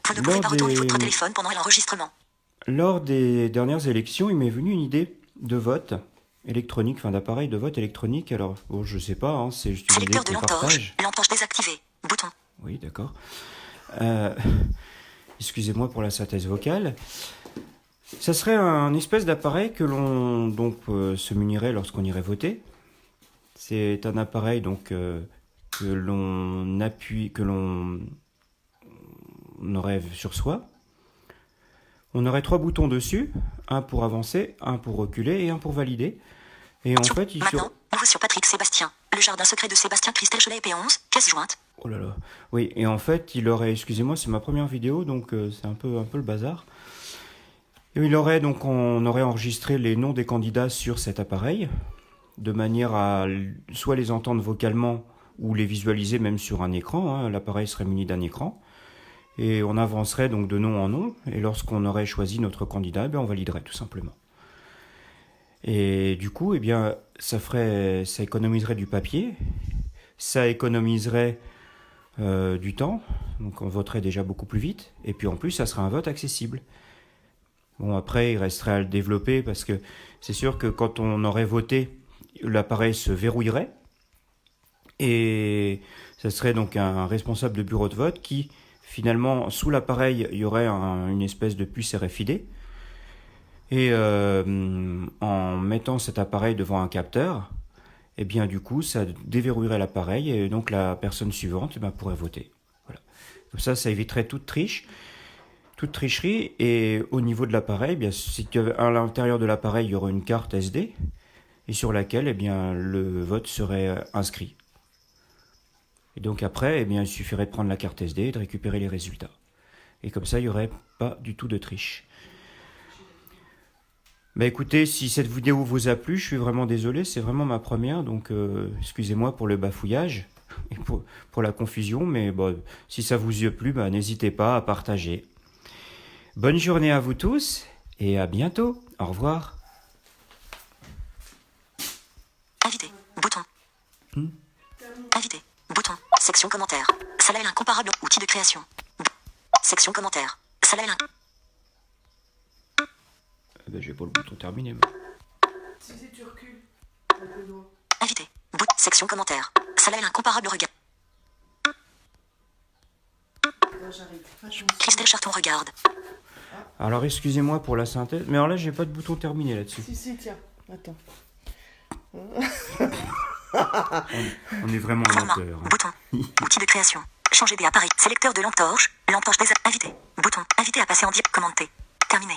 Vous ne pouvez Lors pas retourner votre des, téléphone pendant l'enregistrement. lors des dernières élections, il m'est venu une idée de vote électronique, enfin d'appareil de vote électronique. Alors, bon, je sais pas, hein, c'est juste une idée Sélecteur de qu'on l'entorche. partage. L'entorche désactivée. Bouton. Oui, d'accord. Euh, Excusez-moi pour la synthèse vocale. Ça serait un espèce d'appareil que l'on donc se munirait lorsqu'on irait voter. C'est un appareil donc que l'on appuie, que l'on aurait sur soi. On aurait trois boutons dessus, un pour avancer, un pour reculer et un pour valider. Et en fait, Maintenant, nouveau sur Patrick Sébastien. Le jardin secret de Sébastien Christelle Cholet P11, pièce jointe. Oh là là. Oui, et en fait, il aurait, excusez-moi, c'est ma première vidéo, donc c'est un peu le bazar. Et il aurait donc, on aurait enregistré les noms des candidats sur cet appareil, de manière à soit les entendre vocalement ou les visualiser même sur un écran. Hein. L'appareil serait muni d'un écran. Et on avancerait donc de nom en nom. Et lorsqu'on aurait choisi notre candidat, on validerait tout simplement. Et du coup, ça économiserait du papier, ça économiserait du temps, donc on voterait déjà beaucoup plus vite. Et puis en plus, ça serait un vote accessible. Bon, après, il resterait à le développer parce que c'est sûr que quand on aurait voté, l'appareil se verrouillerait. Et ça serait donc un responsable de bureau de vote qui, finalement, sous l'appareil, il y aurait une espèce de puce RFID. Et en mettant cet appareil devant un capteur, du coup, ça déverrouillerait l'appareil et donc la personne suivante pourrait voter. Voilà. Comme ça éviterait toute tricherie. Et au niveau de l'appareil, à l'intérieur de l'appareil, il y aurait une carte SD et sur laquelle le vote serait inscrit. Et donc après, il suffirait de prendre la carte SD et de récupérer les résultats. Et comme ça, il n'y aurait pas du tout de triche. Écoutez, si cette vidéo vous a plu, je suis vraiment désolé, c'est vraiment ma première, donc excusez-moi pour le bafouillage et pour la confusion, mais si ça vous a plu, n'hésitez pas à partager. Bonne journée à vous tous et à bientôt. Au revoir. Invité. Bouton. Invité. Bouton. Section commentaires. Salah est l'incomparable outil de création. Section commentaires. Salah est J'ai pas le bouton terminé. Si tu recules avec le doigt. Invité. Section commentaires. Salah est l'incomparable regard. Là, j'arrive. Christelle Charton regarde. Alors excusez-moi pour la synthèse, mais alors là j'ai pas de bouton terminé là-dessus. Si, tiens. Attends. On est vraiment amateur. Hein. Bouton. Outil de création. Changer des appareils. Sélecteur de lampe torche. Lampe torche des invité. Bouton. Invité à passer en direct. Commenter. Terminé.